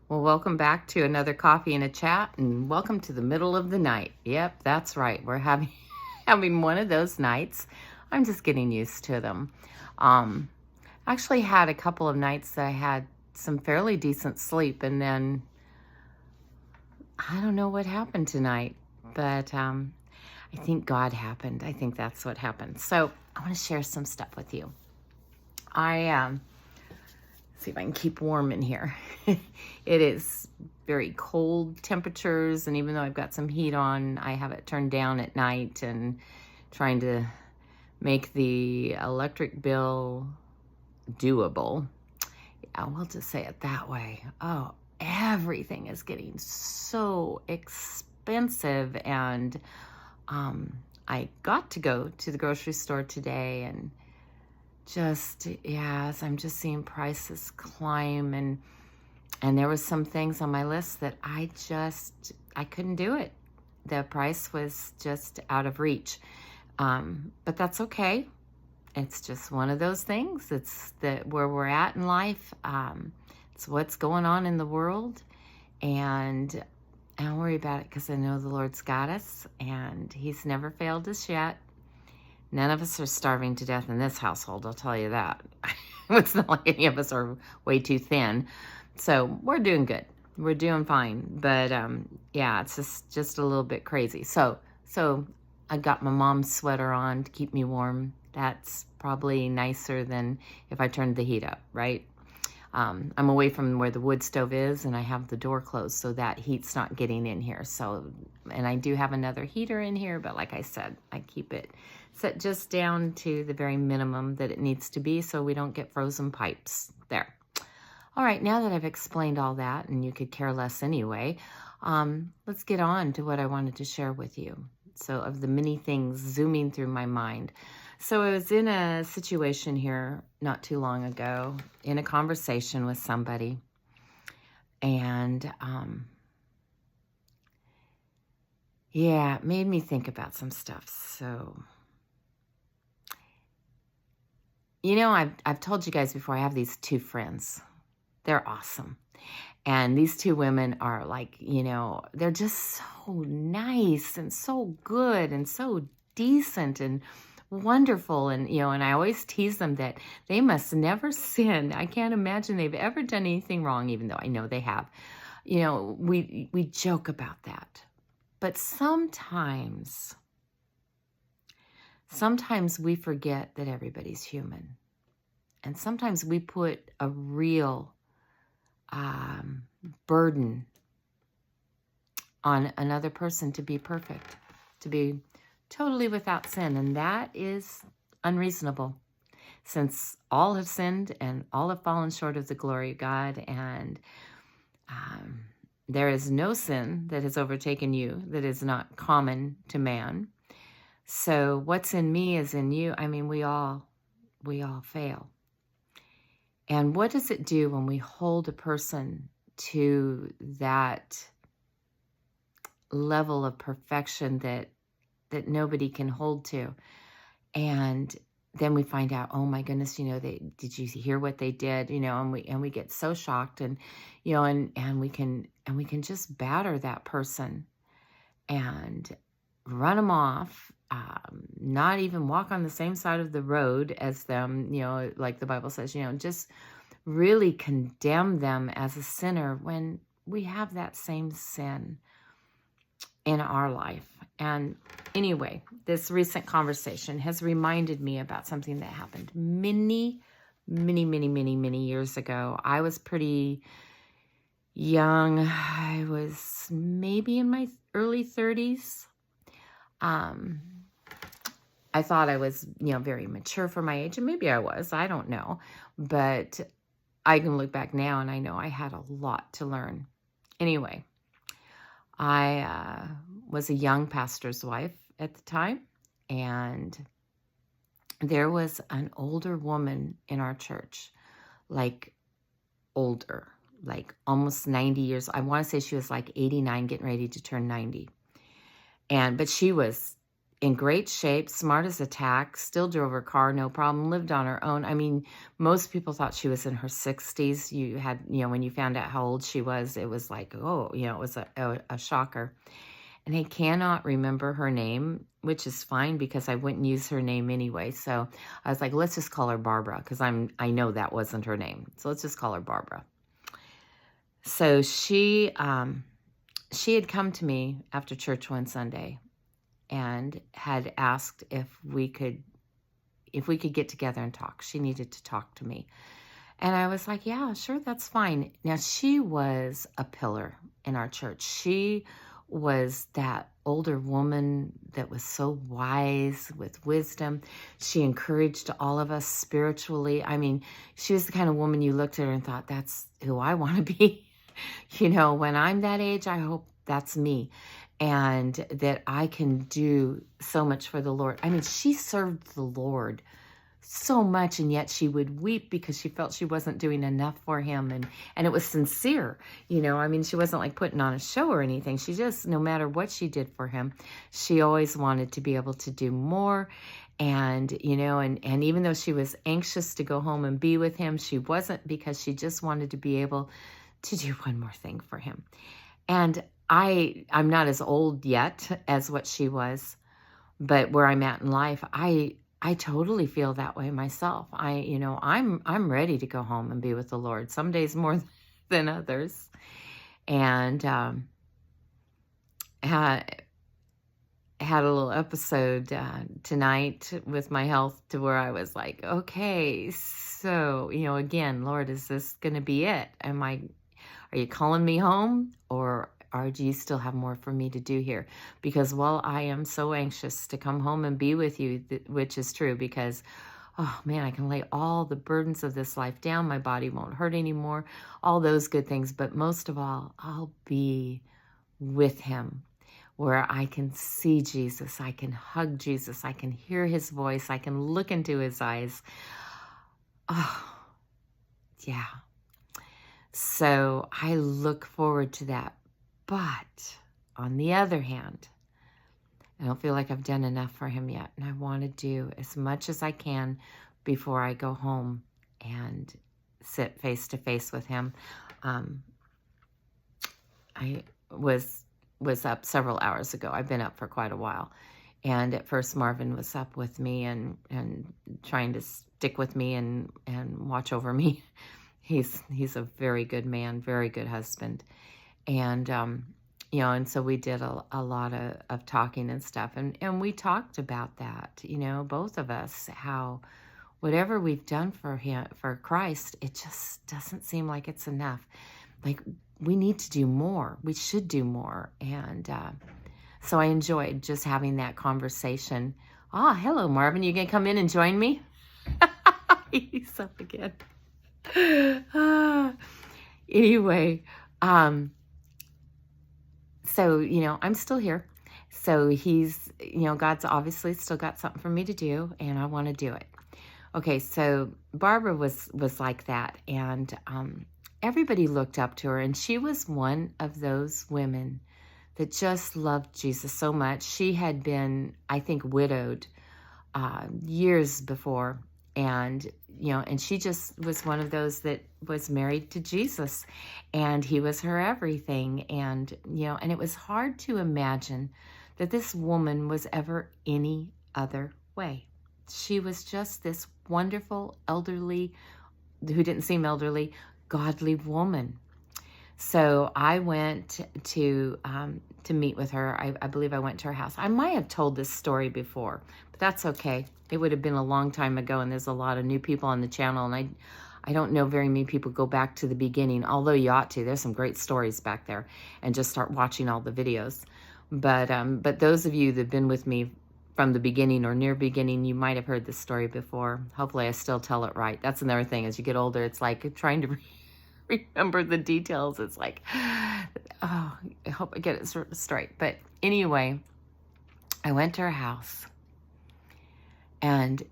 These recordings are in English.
Well, welcome back to another coffee and a chat, and welcome to the middle of the night. Yep, that's right. We're having having one of those nights. I'm just getting used to them. Um, actually had a couple of nights that I had some fairly decent sleep, and then I don't know what happened tonight, but I think God happened. I think that's what happened. So I want to share some stuff with you. I see if I can keep warm in here. It is very cold temperatures, and even though I've got some heat on, I have it turned down at night and trying to make the electric bill doable. Yeah, we'll just say it that way. Oh, everything is getting so expensive, and I got to go to the grocery store today, and yes, I'm just seeing prices climb, and there was some things on my list that I couldn't do it. The price was just out of reach. But that's okay. It's just one of those things. It's where we're at in life. It's what's going on in the world, and I don't worry about it because I know the Lord's got us, and He's never failed us yet. None of us are starving to death in this household, I'll tell you that. It's not like any of us are way too thin. So we're doing good. We're doing fine. But yeah, it's just a little bit crazy. So I got my mom's sweater on to keep me warm. That's probably nicer than if I turned the heat up, right? I'm away from where the wood stove is, and I have the door closed, so that heat's not getting in here. So, and I do have another heater in here, but like I said, I keep it set just down to the very minimum that it needs to be so we don't get frozen pipes there. All right, now that I've explained all that, and you could care less anyway, let's get on to what I wanted to share with you. So, of the many things zooming through my mind. So I was in a situation here not too long ago, in a conversation with somebody, and yeah, it made me think about some stuff. So, you know, I've told you guys before, I have these two friends. They're awesome. And these two women are like, you know, they're just so nice and so good and so decent and wonderful. And, you know, and I always tease them that they must never sin. I can't imagine they've ever done anything wrong, even though I know they have. You know, we joke about that. But sometimes we forget that everybody's human. And sometimes we put a real burden on another person to be perfect, to be totally without sin. And that is unreasonable, since all have sinned and all have fallen short of the glory of God. And there is no sin that has overtaken you that is not common to man. So what's in me is in you. I mean, we all fail. And what does it do when we hold a person to that level of perfection that nobody can hold to? And then we find out, oh my goodness, you know, did you hear what they did? You know, and we get so shocked, and you know, and we can just batter that person and run them off. Not even walk on the same side of the road as them, you know, like the Bible says, you know, just really condemn them as a sinner when we have that same sin in our life. And anyway, this recent conversation has reminded me about something that happened many years ago. I was pretty young. I was maybe in my early 30s. I thought I was, you know, very mature for my age, and maybe I was, I don't know. But I can look back now and I know I had a lot to learn. Anyway, I was a young pastor's wife at the time, and there was an older woman in our church, like older, like almost 90 years. I want to say she was like 89, getting ready to turn 90. But she was in great shape, smart as a tack, still drove her car, no problem, lived on her own. I mean, most people thought she was in her 60s. You had, when you found out how old she was, it was like, oh, it was a shocker. And I cannot remember her name, which is fine because I wouldn't use her name anyway. So I was like, let's just call her Barbara, because I know that wasn't her name. So let's just call her Barbara. So she had come to me after church one Sunday and had asked if we could get together and talk. She needed to talk to me. And I was like, yeah, sure, that's fine. Now, she was a pillar in our church. She was that older woman that was so wise with wisdom. She encouraged all of us spiritually. I mean, she was the kind of woman you looked at her and thought, that's who I want to be. When I'm that age, I hope that's me. And that I can do so much for the Lord. I mean, she served the Lord so much, and yet she would weep because she felt she wasn't doing enough for him. And it was sincere, I mean, she wasn't like putting on a show or anything. She just, no matter what she did for him, she always wanted to be able to do more. And, and even though she was anxious to go home and be with him, she wasn't, because she just wanted to be able to do one more thing for him. And I'm not as old yet as what she was, but where I'm at in life, I totally feel that way myself. I'm ready to go home and be with the Lord. Some days more than others. And had a little episode tonight with my health to where I was like, okay, so, again, Lord, is this going to be it? Are you calling me home, or do you still have more for me to do here? Because while I am so anxious to come home and be with you, which is true, because, oh man, I can lay all the burdens of this life down. My body won't hurt anymore, all those good things. But most of all, I'll be with him, where I can see Jesus. I can hug Jesus. I can hear his voice. I can look into his eyes. Oh, yeah. So I look forward to that. But on the other hand, I don't feel like I've done enough for him yet. And I want to do as much as I can before I go home and sit face to face with him. I was up several hours ago. I've been up for quite a while. And at first Marvin was up with me and trying to stick with me and watch over me. He's a very good man, very good husband. And, and so we did a lot of talking and stuff. And we talked about that, both of us, how whatever we've done for him, for Christ, it just doesn't seem like it's enough. Like, we need to do more. We should do more. And so I enjoyed just having that conversation. Hello, Marvin. You going to come in and join me? He's up again. Anyway, so, I'm still here. So he's, God's obviously still got something for me to do, and I want to do it. Okay, so Barbara was like that, and everybody looked up to her, and she was one of those women that just loved Jesus so much. She had been, I think, widowed years before, and and she just was one of those that was married to Jesus, and he was her everything. And and it was hard to imagine that this woman was ever any other way. She was just this wonderful, elderly, who didn't seem elderly, godly woman. So I went to meet with her. I believe I went to her house. I might have told this story before, but that's okay. It would have been a long time ago, and there's a lot of new people on the channel, and I don't know very many people go back to the beginning, although you ought to. There's some great stories back there, and just start watching all the videos. But those of you that have been with me from the beginning or near beginning, you might have heard this story before. Hopefully I still tell it right. That's another thing. As you get older, it's like trying to remember the details. It's like, oh, I hope I get it straight. But anyway, I went to her house, and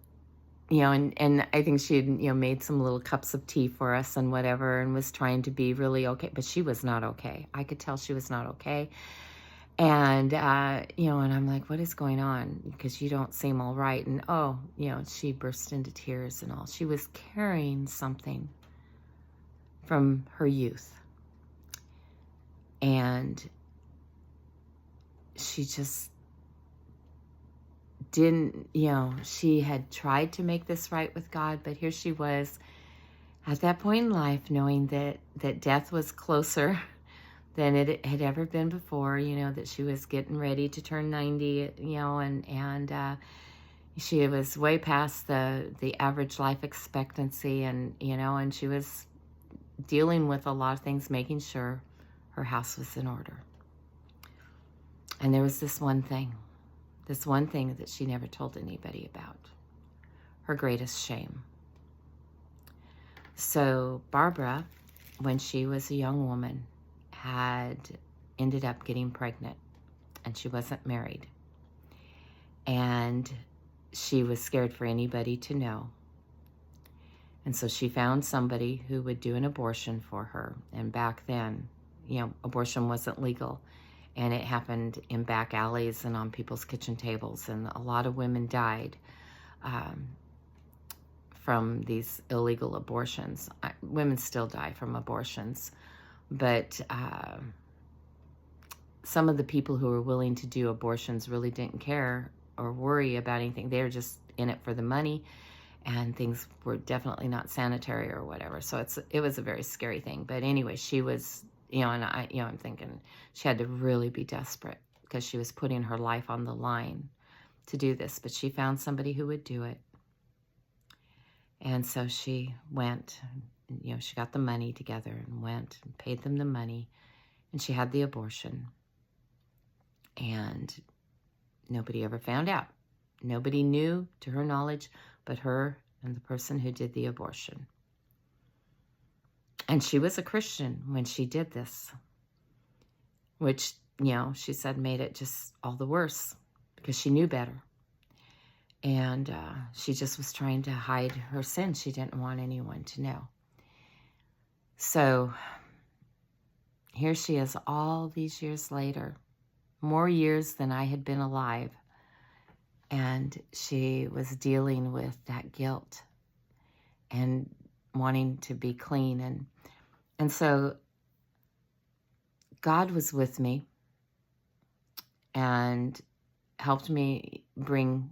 and I think she had made some little cups of tea for us and whatever, and was trying to be really okay, but she was not okay. I could tell she was not okay. And, and I'm like, what is going on? Because you don't seem all right. And, she burst into tears and all. She was carrying something from her youth. And she just didn't, she had tried to make this right with God, but here she was at that point in life, knowing that death was closer than it had ever been before, that she was getting ready to turn 90, and she was way past the average life expectancy, and she was dealing with a lot of things, making sure her house was in order. And there was this one thing that she never told anybody about, her greatest shame. So Barbara, when she was a young woman, had ended up getting pregnant, and she wasn't married. And she was scared for anybody to know. And so she found somebody who would do an abortion for her. And back then, abortion wasn't legal. And it happened in back alleys and on people's kitchen tables. And a lot of women died from these illegal abortions. Women still die from abortions. But some of the people who were willing to do abortions really didn't care or worry about anything. They were just in it for the money, and things were definitely not sanitary or whatever. So it was a very scary thing. But anyway, she was, I'm thinking she had to really be desperate because she was putting her life on the line to do this. But she found somebody who would do it. And so she went, she got the money together and went and paid them the money, and she had the abortion. And nobody ever found out. Nobody knew, to her knowledge, but her and the person who did the abortion. And she was a Christian when she did this, which, she said made it just all the worse because she knew better. And she just was trying to hide her sin. She didn't want anyone to know. So here she is all these years later, more years than I had been alive. And she was dealing with that guilt and wanting to be clean. And so God was with me and helped me bring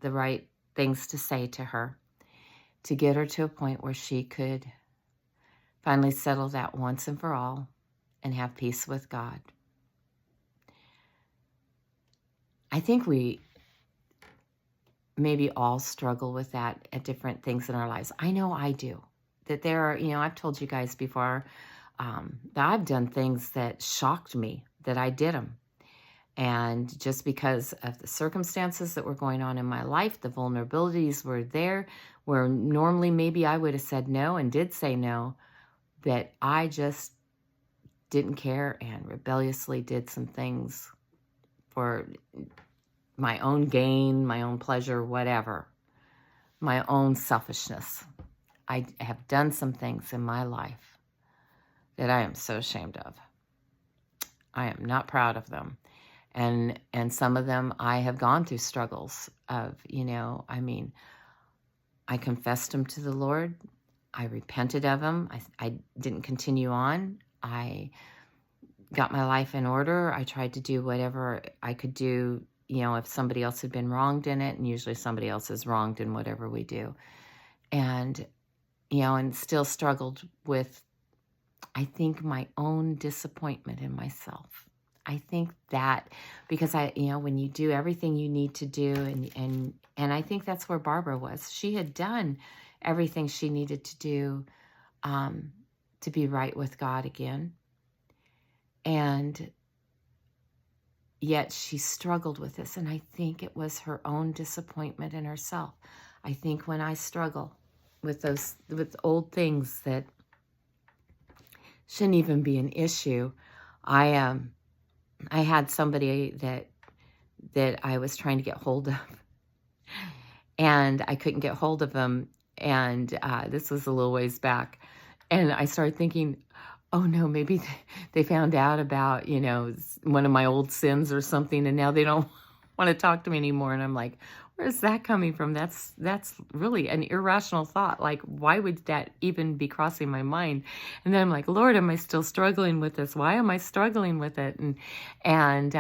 the right things to say to her to get her to a point where she could finally settle that once and for all and have peace with God. I think we maybe all struggle with that at different things in our lives. I know I do. That there are, I've told you guys before that I've done things that shocked me that I did them. And just because of the circumstances that were going on in my life, the vulnerabilities were there, where normally maybe I would have said no and did say no, that I just didn't care and rebelliously did some things for my own gain, my own pleasure, whatever, my own selfishness. I have done some things in my life that I am so ashamed of. I am not proud of them. And some of them I have gone through struggles of, I confessed them to the Lord. I repented of them. I didn't continue on. I got my life in order. I tried to do whatever I could do, if somebody else had been wronged in it, and usually somebody else is wronged in whatever we do. And, and still struggled with, I think, my own disappointment in myself. I think that because when you do everything you need to do, and I think that's where Barbara was. She had done everything she needed to do to be right with God again. And yet she struggled with this. And I think it was her own disappointment in herself. I think when I struggle with with old things that shouldn't even be an issue, I had somebody that I was trying to get hold of, and I couldn't get hold of them. And this was a little ways back. And I started thinking, oh no, maybe they found out about, one of my old sins or something, and now they don't want to talk to me anymore. And I'm like, where's that coming from? That's really an irrational thought. Like, why would that even be crossing my mind? And then I'm like, Lord, am I still struggling with this? Why am I struggling with it? And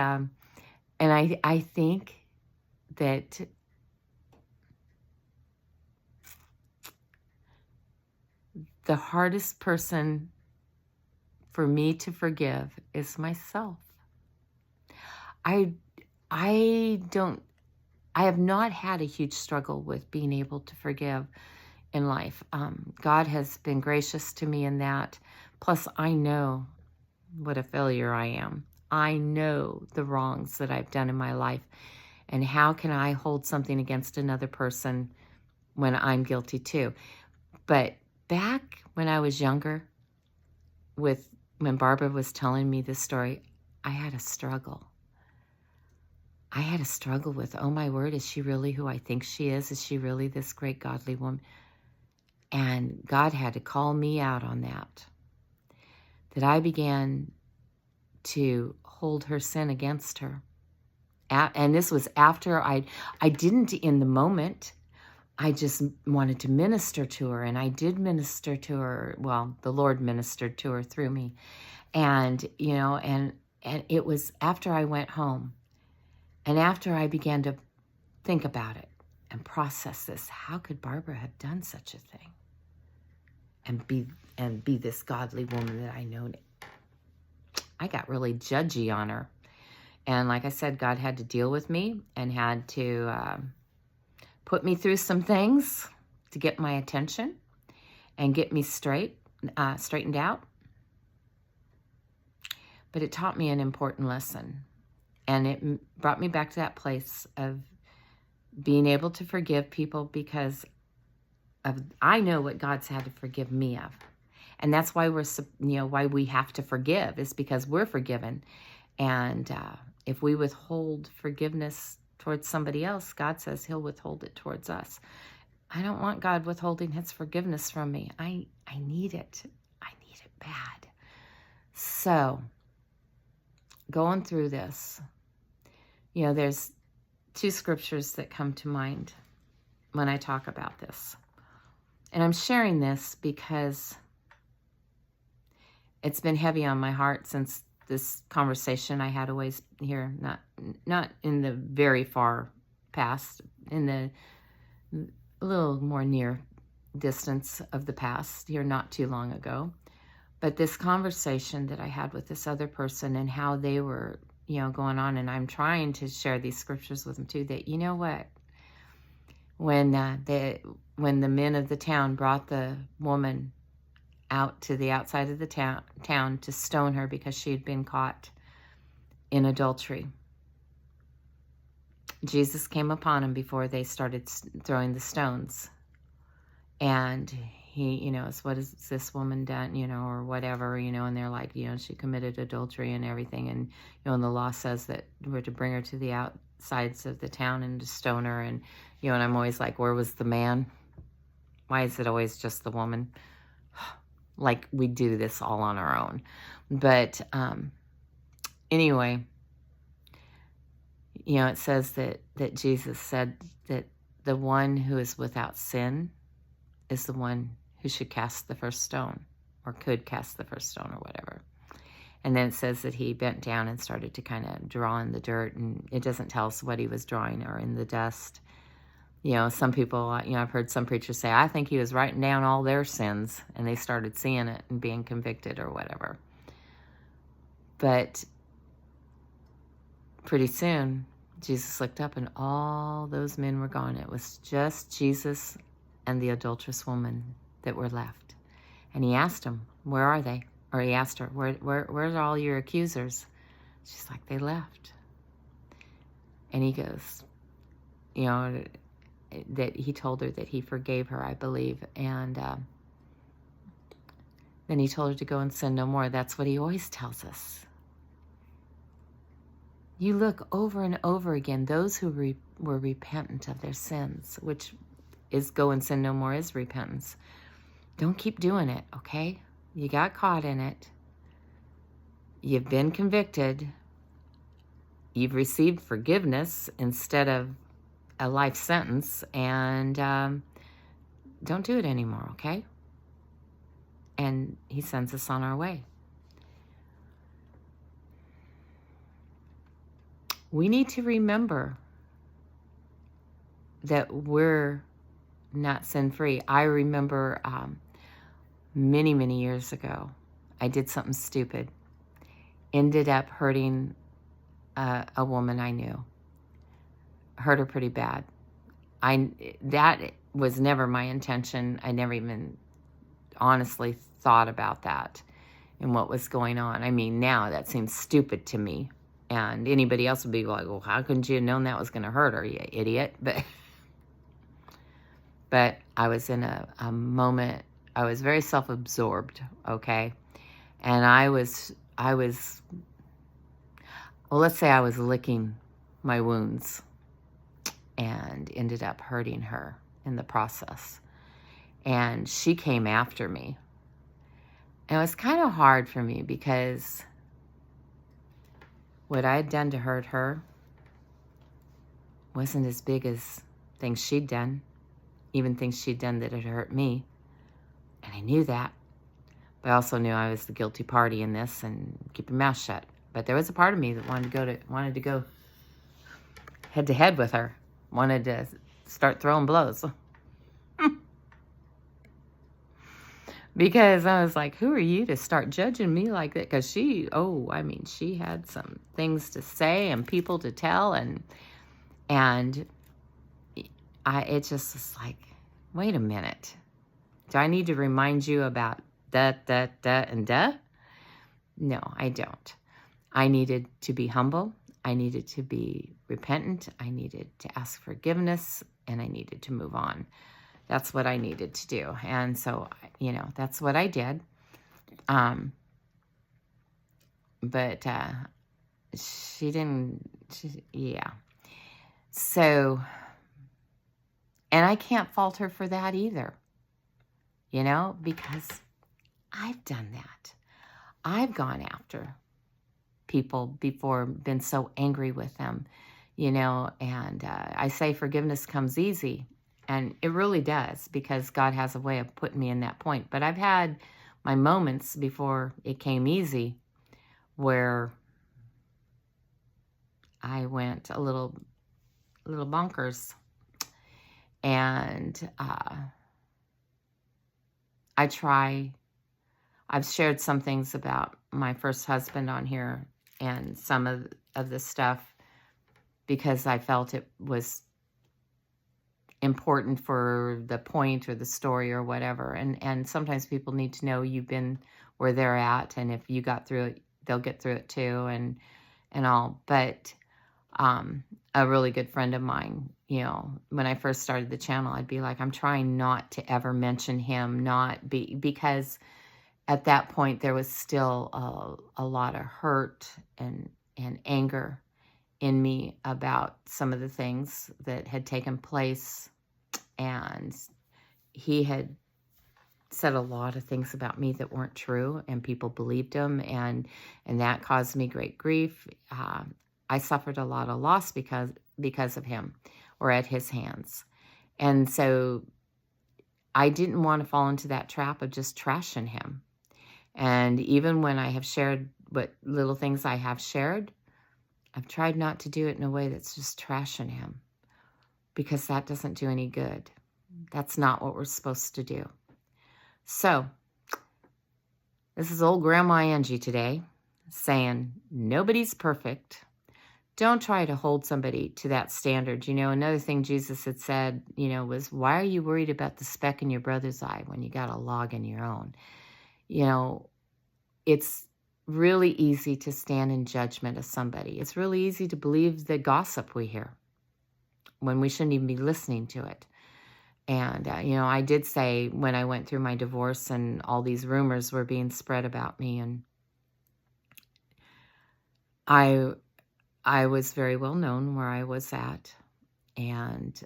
I think that the hardest person for me to forgive is myself. I have not had a huge struggle with being able to forgive in life. God has been gracious to me in that. Plus, I know what a failure I am. I know the wrongs that I've done in my life. And how can I hold something against another person when I'm guilty too? But back when I was younger, when Barbara was telling me this story, I had a struggle. I had a struggle with, oh my word, is she really who I think she is? Is she really this great godly woman? And God had to call me out on that. That I began to hold her sin against her. And this was after I didn't in the moment. I just wanted to minister to her, and I did minister to her. Well, the Lord ministered to her through me. And, and it was after I went home and after I began to think about it and process this. How could Barbara have done such a thing and be this godly woman that I know? I got really judgy on her. And like I said, God had to deal with me and had to put me through some things to get my attention and get me straightened out. But it taught me an important lesson. And it brought me back to that place of being able to forgive people because I know what God's had to forgive me of. And that's why why we have to forgive is because we're forgiven. And if we withhold forgiveness towards somebody else, God says he'll withhold it towards us. I don't want God withholding his forgiveness from me. I need it. I need it bad. So, going through this, there's two scriptures that come to mind when I talk about this. And I'm sharing this because it's been heavy on my heart since this conversation I had a ways here, not in the very far past, in the a little more near distance of the past here not too long ago. But this conversation that I had with this other person and how they were, going on, and I'm trying to share these scriptures with them too, that you know what? When the men of the town brought the woman out to the outside of the town to stone her because she had been caught in adultery, Jesus came upon them before they started throwing the stones. And he, what has this woman done, or whatever, and they're like, she committed adultery and everything. And, and the law says that we're to bring her to the outsides of the town and to stone her. And, and I'm always like, where was the man? Why is it always just the woman? Like we do this all on our own. But anyway, it says that Jesus said that the one who is without sin is the one who should cast the first stone, or could cast the first stone, or whatever. And then it says that he bent down and started to kind of draw in the dirt, and it doesn't tell us what he was drawing, or in the dust. Some people, I've heard some preachers say, I think he was writing down all their sins, and they started seeing it and being convicted or whatever. But pretty soon, Jesus looked up and all those men were gone. It was just Jesus and the adulterous woman that were left. And he asked them, where are they? Or he asked her, where's all your accusers? She's like, they left. And he goes, that he told her that he forgave her, I believe. And then he told her to go and sin no more. That's what he always tells us. You look over and over again, those who were repentant of their sins, which is go and sin no more is repentance. Don't keep doing it, okay? You got caught in it. You've been convicted. You've received forgiveness instead of a life sentence, and don't do it anymore, okay? And he sends us on our way. We need to remember that we're not sin-free. I remember many, many years ago, I did something stupid. Ended up hurting a woman I knew. Hurt her pretty bad. That was never my intention. I never even honestly thought about that and what was going on. I mean, now that seems stupid to me. And anybody else would be like, well, how couldn't you have known that was going to hurt her, you idiot? But I was in a moment, I was very self-absorbed, okay? And I was, well, let's say I was licking my wounds and ended up hurting her in the process. And she came after me. And it was kind of hard for me because what I had done to hurt her wasn't as big as things she'd done, even things she'd done that had hurt me. And I knew that. But I also knew I was the guilty party in this and keep your mouth shut. But there was a part of me that wanted to go head to head with her, wanted to start throwing blows. Because I was like, who are you to start judging me like that? Because she had some things to say and people to tell. And it just was like, wait a minute. Do I need to remind you about that, and duh? No, I don't. I needed to be humble. I needed to be repentant. I needed to ask forgiveness, and I needed to move on. That's what I needed to do. And so, that's what I did. But yeah. So, and I can't fault her for that either, because I've done that. I've gone after people before, been so angry with them, and I say forgiveness comes easy. And it really does, because God has a way of putting me in that point. But I've had my moments before it came easy where I went a little bonkers. And I've shared some things about my first husband on here and some of this stuff because I felt it was important for the point or the story or whatever. And sometimes people need to know you've been where they're at, and if you got through it, they'll get through it too, and all. But a really good friend of mine, when I first started the channel, I'd be like, I'm trying not to ever mention him, because at that point there was still a lot of hurt and anger in me about some of the things that had taken place. And he had said a lot of things about me that weren't true, and people believed him, and that caused me great grief. I suffered a lot of loss because of him, or at his hands. And so I didn't want to fall into that trap of just trashing him. And even when I have shared what little things I have shared, I've tried not to do it in a way that's just trashing him, because that doesn't do any good. That's not what we're supposed to do. So, this is old Grandma Angie today saying, nobody's perfect. Don't try to hold somebody to that standard. Another thing Jesus had said, was, why are you worried about the speck in your brother's eye when you got a log in your own? It's really easy to stand in judgment of somebody. It's really easy to believe the gossip we hear when we shouldn't even be listening to it. And, I did say when I went through my divorce and all these rumors were being spread about me, and I was very well known where I was at. And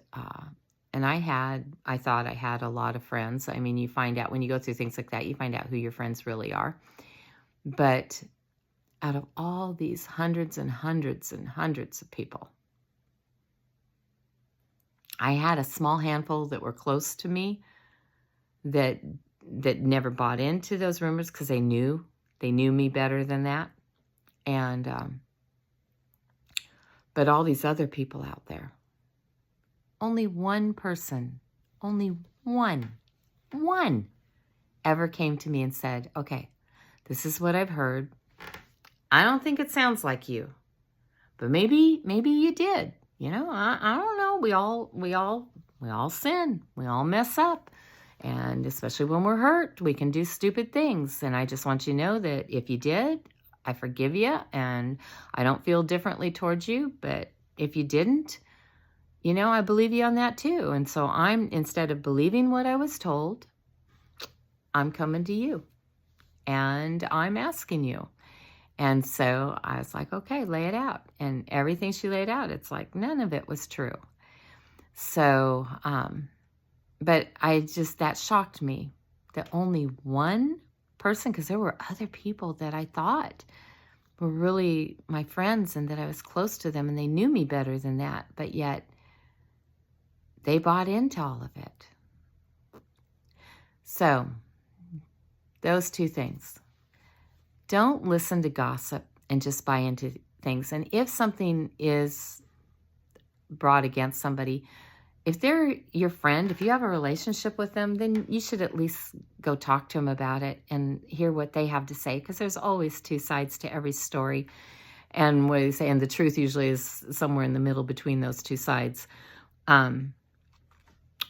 I thought I had a lot of friends. I mean, you find out when you go through things like that, you find out who your friends really are. But out of all these hundreds and hundreds and hundreds of people. I had a small handful that were close to me that never bought into those rumors because they knew me better than that. And but all these other people out there, only one person, only one ever came to me and said, okay, this is what I've heard. I don't think it sounds like you, but maybe you did. You know, I don't know. We all sin. We all mess up. And especially when we're hurt, we can do stupid things. And I just want you to know that if you did, I forgive you and I don't feel differently towards you. But if you didn't, you know, I believe you on that too. And so instead of believing what I was told, I'm coming to you and I'm asking you. And so I was like, okay, lay it out. And everything she laid out, it's like none of it was true. So, but that shocked me that only one person, because there were other people that I thought were really my friends and that I was close to them and they knew me better than that, but yet they bought into all of it. So, those two things. Don't listen to gossip and just buy into things. And if something is brought against somebody, if they're your friend, if you have a relationship with them, then you should at least go talk to them about it and hear what they have to say, because there's always two sides to every story. And what do you say? And the truth usually is somewhere in the middle between those two sides,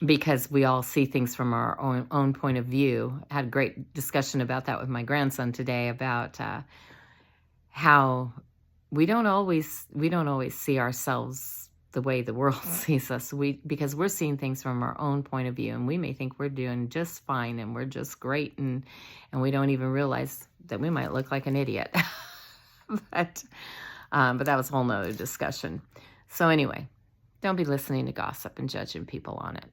because we all see things from our own point of view. I had a great discussion about that with my grandson today about how we don't always see ourselves the way the world sees us, because we're seeing things from our own point of view, and we may think we're doing just fine and we're just great, and we don't even realize that we might look like an idiot. but that was a whole nother discussion. So anyway, don't be listening to gossip and judging people on it.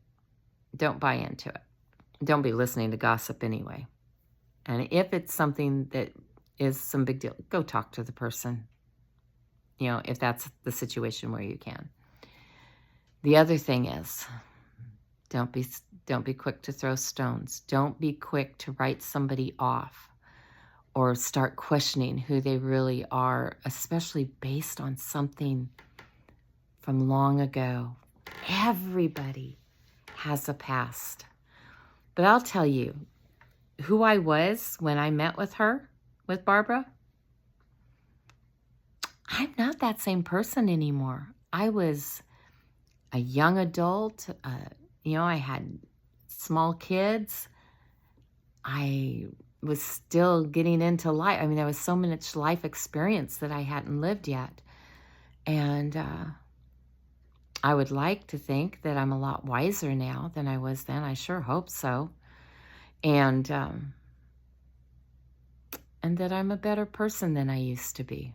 Don't buy into it. Don't be listening to gossip anyway. And if it's something that is some big deal, go talk to the person, you know, if that's the situation where you can. The other thing is, don't be quick to throw stones. Don't be quick to write somebody off or start questioning who they really are, especially based on something from long ago. Everybody has a past. But I'll tell you who I was when I met with Barbara. I'm not that same person anymore. I was a young adult. You know, I had small kids. I was still getting into life. I mean, there was so much life experience that I hadn't lived yet. And I would like to think that I'm a lot wiser now than I was then. I sure hope so. And that I'm a better person than I used to be.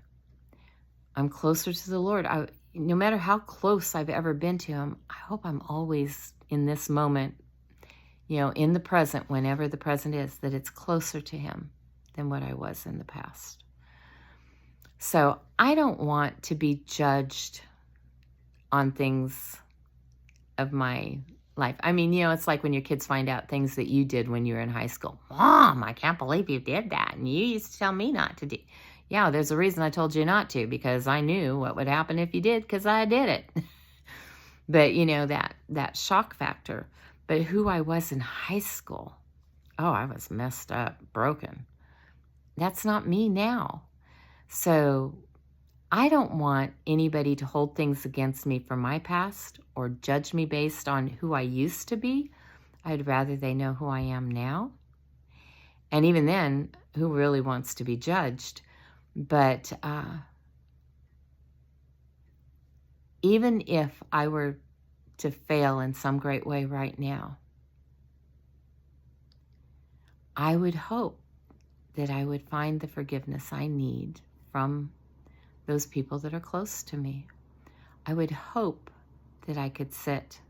I'm closer to the Lord. No matter how close I've ever been to him, I hope I'm always in this moment, you know, in the present, whenever the present is, that it's closer to him than what I was in the past. So I don't want to be judged on things of my life. I mean, you know, it's like when your kids find out things that you did when you were in high school. Mom, I can't believe you did that. And you used to tell me not to do. Yeah, there's a reason I told you not to, because I knew what would happen if you did, because I did it. But, you know, that shock factor. But who I was in high school, oh, I was messed up, broken. That's not me now. So I don't want anybody to hold things against me from my past or judge me based on who I used to be. I'd rather they know who I am now. And even then, who really wants to be judged? But even if I were to fail in some great way right now, I would hope that I would find the forgiveness I need from those people that are close to me. I would hope that I could sit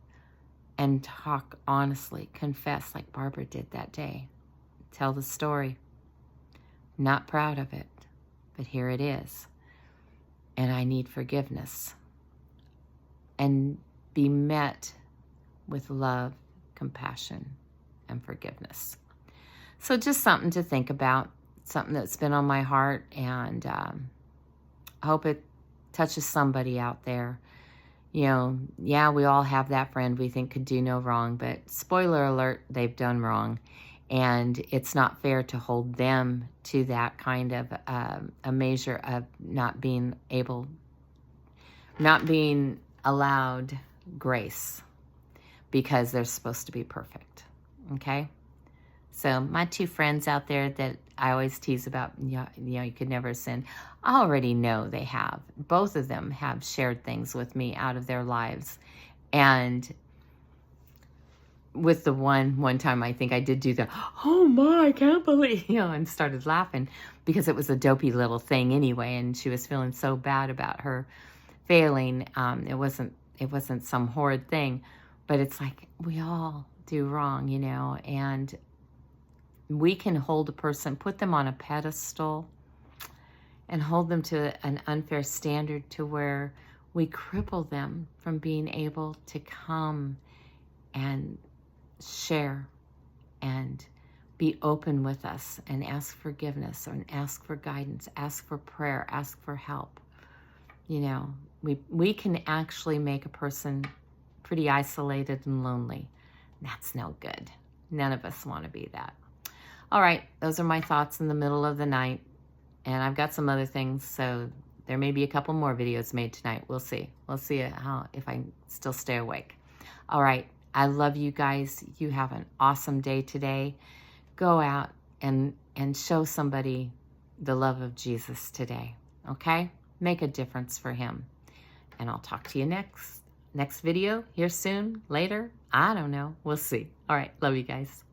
and talk honestly, confess like Barbara did that day, tell the story. Not proud of it, but here it is. And I need forgiveness. And be met with love, compassion, and forgiveness. So just something to think about, something that's been on my heart, and I hope it touches somebody out there. You know, yeah, we all have that friend we think could do no wrong, but spoiler alert, they've done wrong. And it's not fair to hold them to that kind of a measure of not being allowed grace because they're supposed to be perfect. Okay? So my two friends out there that I always tease about, you could never sin. I already know they have. Both of them have shared things with me out of their lives. And with the one time I think I did do the, oh my, I can't believe, and started laughing because it was a dopey little thing anyway. And she was feeling so bad about her failing. It wasn't some horrid thing, but it's like we all do wrong, and we can hold a person, put them on a pedestal, and hold them to an unfair standard to where we cripple them from being able to come and share and be open with us and ask forgiveness and ask for guidance, ask for prayer, ask for help. We can actually make a person pretty isolated and lonely. That's no good. None of us want to be that. All right, those are my thoughts in the middle of the night. And I've got some other things, so there may be a couple more videos made tonight. We'll see. We'll see if I still stay awake. All right, I love you guys. You have an awesome day today. Go out and show somebody the love of Jesus today, okay? Make a difference for him. And I'll talk to you next video here soon, later. I don't know. We'll see. All right, love you guys.